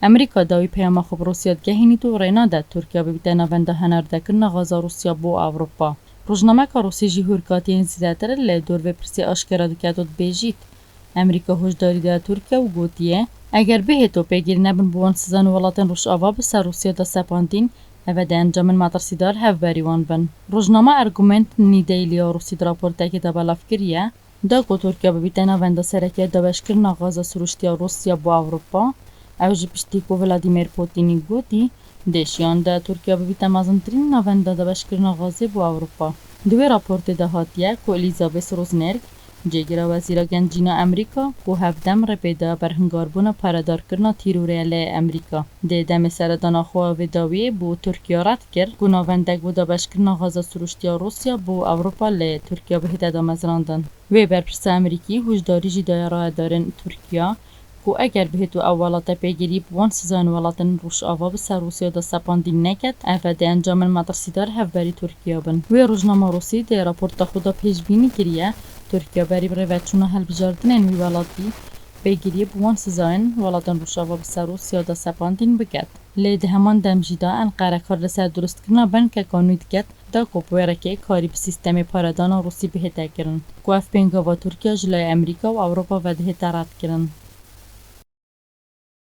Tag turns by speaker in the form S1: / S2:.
S1: امریکا داوی پیام خو روسیه گهینی تو رینا ده ترکیه ببیته نوند هنرده کرنا غازا روسیه بو اروپا. روزنامه که روسی جهور کاتین زیادتر لی دور و پرسی آشکارا دکتات بیجید. امریکا هشداری ده ترکیه و گوتیه اگر به تو پیگیر نبن بوان سزان ولاتن روش آوا بسر روسیه دا سپاندین اوه ده انجام مدرسیدار هف بریوان بن. روزنامه ارگومنت نیدیلیا روسی راپورته که دا بلاف کریه دا کو ترکیه ببیته نوند سرکیه دا بشکرنا غازا سروشتیا روسیه بو اروپا. اوج پشتی کو ولادیمیر پوتینی گوتی دیشیان ده ترکیه ببیته مازنترین نوند دا بشکرنا غازی بو اروپا. دوی راپورت ده هاتیه کو الیزابت روزنرگ جگیرا وزیر گنجینا امریکا کو هفدم رپیدا برهنگار بونا پردار کرنا تیروریال امریکا. ده دم سردانا خواه وداوی بو ترکیه رد کرد کو نوندگ بودا بشکرنا غازا سروشتیا روسیه بو اروپا لی ترکیه بهیده دا مزراندن. وی برپرس امریکی هشداری جدای راه دارن ترکیه کو اگر بهتو اولات پیگیری بوان سزان ولاتن روش آوا بسر روسیه دا سپاندین نکد اوه ده انجام مدرسیدار هفبری ترکیه بن. وی روزنامه روسی ده راپورتا خودا پیش بینی کریه ترکیه بری بروچونا هل بجاردن وی ولاتی پیگیری بوان سزان ولاتن روش آوا بسر روسیه دا سپاندین بکد. لی ده همان دمجیدا انقره کار لسر درست کرنا بن که کانوید کد دا کوپویرکه کاری به سیستم پاردان روسی بهته کرن. کو اف پینگا و ترکیه جلای امریکا و اروپا و ده ترد کرن.